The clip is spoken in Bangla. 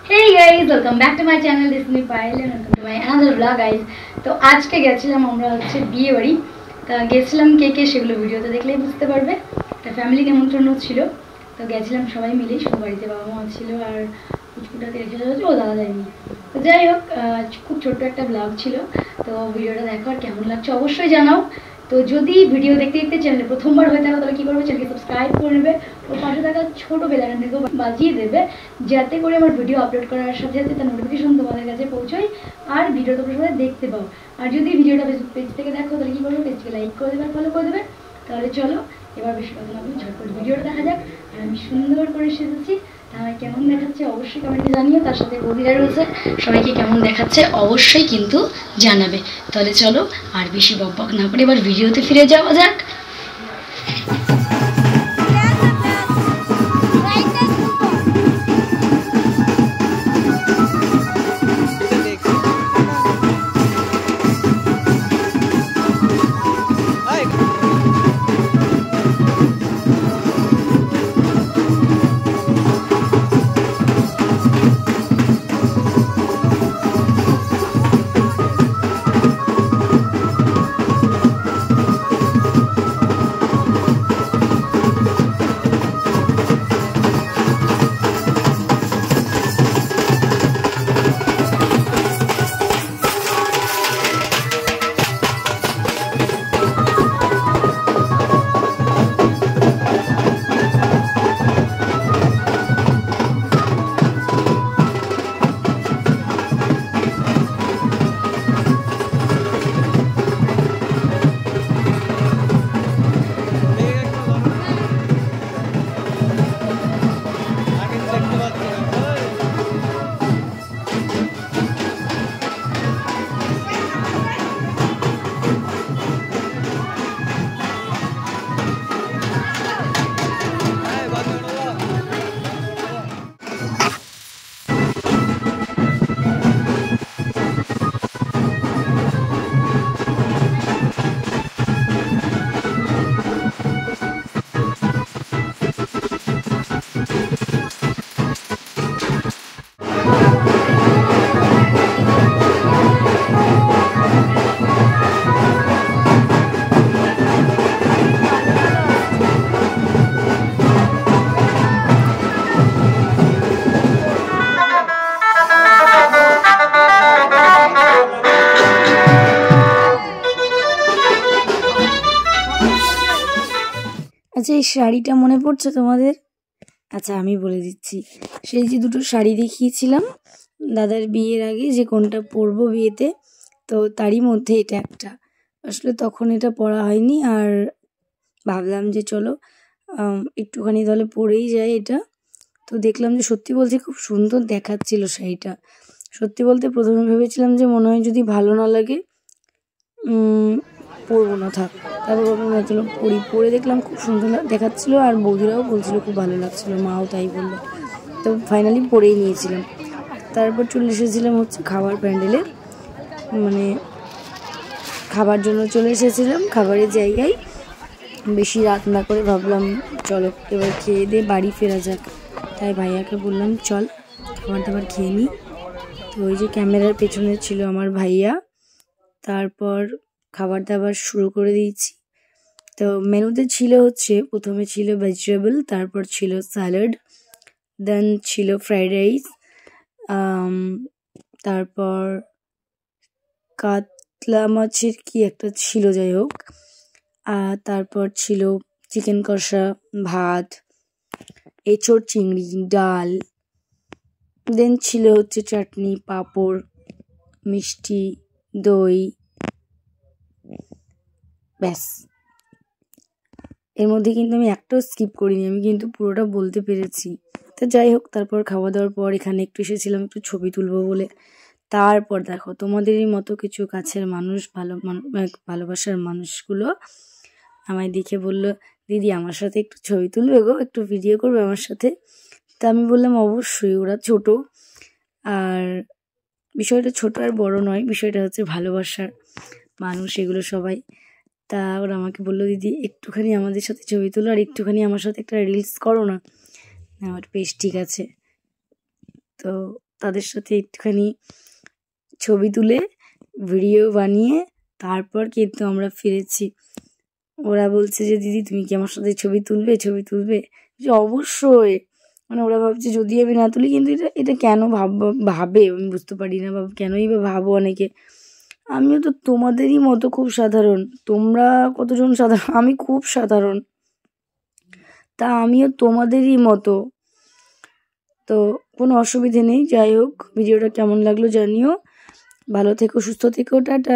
Hey guys, welcome back to my channel. This is me Payal and welcome to my another vlog guys. তো আজকে গেছিলাম আমরা হচ্ছে বিয়ে বাড়ি। তা গেছিলাম কে কে সেগুলো ভিডিওতে দেখলেই বুঝতে পারবে। তা ফ্যামিলি নিমন্ত্রণ ছিল। তো গেছিলাম সবাই মিলে, সব বাড়িতে বাবা মা ছিল আর কুচকুটাকে রেখে যাচ্ছে, ও দাদা যায়নি। তো যাই হোক, খুব ছোট্ট একটা ব্লগ ছিল। তো ভিডিওটা দেখো আর কেমন লাগছে অবশ্যই জানাও। তো যদি ভিডিও দেখতে দেখতে চ্যানেলে প্রথমবার হয়ে থাকো তাহলে কী করবে, চ্যানেলকে সাবস্ক্রাইব করে নেবে ও পাশে থাকা ছোটো বেল আইকনটাকেও বাজিয়ে দেবে, যাতে করে আমার ভিডিও আপলোড করার সাথে সাথে তার নোটিফিকেশন তোমাদের কাছে পৌঁছয় আর ভিডিও তোমরা সবাই দেখতে পাও। আর যদি ভিডিওটা ফেসবুক পেজ থেকে দেখো তাহলে কী করবে, পেজকে লাইক করে দেবে আর ফলো করে দেবে। তাহলে চলো এবার বেশি কথা না বলে ঝটপট ভিডিওটা দেখা যাক। আর আমি সুন্দর করে সেজেছি, আমার কেমন দেখাচ্ছে অবশ্যই কমেন্টে জানিও। তার সাথে বৌদিরা রয়েছে, সবাইকে কেমন দেখাচ্ছে অবশ্যই কিন্তু জানাবে। তাহলে চলো আর বেশি বকবক না করে এবার ভিডিওতে ফিরে যাওয়া যাক। আচ্ছা, এই শাড়িটা মনে পড়ছে তোমাদের? আচ্ছা আমি বলে দিচ্ছি, সেই যে দুটো শাড়ি দেখিয়েছিলাম দাদার বিয়ের আগে যে কোনটা পরবো বিয়েতে, তো তারই মধ্যে এটা একটা। আসলে তখন এটা পরা হয়নি আর ভাবলাম যে চলো একটুখানি তাহলে পরেই যায় এটা। তো দেখলাম যে সত্যি বলতে খুব সুন্দর দেখাচ্ছিল শাড়িটা। সত্যি বলতে প্রথমে ভেবেছিলাম যে মনে হয় যদি ভালো না লাগে পরবো না, থাক। তারপর ভাবলাম চলো পরি, পরে দেখলাম খুব সুন্দর দেখাচ্ছিলো আর বৌদিরাও বলছিল খুব ভালো লাগছিলো, মাও তাই বললো। তো ফাইনালি পরেই নিয়েছিলাম। তারপর চলে এসেছিলাম হচ্ছে খাবার প্যান্ডেলে, মানে খাবার জন্য চলে এসেছিলাম খাবারের জায়গায়। বেশি রাত না করে ভাবলাম চলো এবার খেয়ে দিয়ে বাড়ি ফেরা যাক। তাই ভাইয়াকে বললাম চল খাবার দাবার খেয়ে নিই। তো ওই যে ক্যামেরার পেছনে ছিল আমার ভাইয়া। তারপর খাবার দাবার শুরু করে দিয়েছি। তো মেনুতে ছিল হচ্ছে প্রথমে ছিল ভেজিটেবল, তারপর ছিল স্যালাড, দেন ছিল ফ্রাইড রাইস, তারপর কাতলা মাছের কি একটা ছিল যাই হোক, আর তারপর ছিল চিকেন কষা, ভাত, এঁচোড় চিংড়ি, ডাল, দেন ছিল হচ্ছে চাটনি, পাঁপড়, মিষ্টি, দই, ব্যাস। এর মধ্যে কিন্তু আমি একটাও স্কিপ করিনি, আমি কিন্তু পুরোটা বলতে পেরেছি। তো যাই হোক, তারপর খাওয়া দাওয়ার পর এখানে একটু এসেছিলাম একটু ছবি তুলবো বলে। তারপর দেখো তোমাদেরই মতো কিছু কাছের মানুষ, ভালোবাসার মানুষগুলো আমায় দেখে বললো, দিদি আমার সাথে একটু ছবি তুলবে গো, একটু ভিডিও করবে আমার সাথে। তা আমি বললাম অবশ্যই। ওরা ছোট, আর বিষয়টা ছোট আর বড় নয়, বিষয়টা হচ্ছে ভালোবাসার মানুষ এগুলো সবাই। তা ওরা আমাকে বললো, দিদি একটুখানি আমাদের সাথে ছবি তুলো আর একটুখানি আমার সাথে একটা রিলস করো না। আমার বেশ ঠিক আছে। তো তাদের সাথে একটুখানি ছবি তুলে ভিডিও বানিয়ে তারপর কিন্তু আমরা ফিরেছি। ওরা বলছে যে দিদি তুমি কি আমার সাথে ছবি তুলবে যে অবশ্যই। মানে ওরা ভাবছে যদি আমি না তুলি, কিন্তু এটা কেন ভাবে আমি বুঝতে পারি না, বা কেনই বা ভাবো অনেকে। আমিও তো তোমাদেরই মতো খুব সাধারণ। তোমরা কতজন সাধারণ, আমি খুব সাধারণ, তা আমিও তোমাদেরই মতো। তো কোনো অসুবিধে নেই। যাই হোক, ভিডিওটা কেমন লাগলো জানিও। ভালো থেকো, সুস্থ থেকো, টাটা।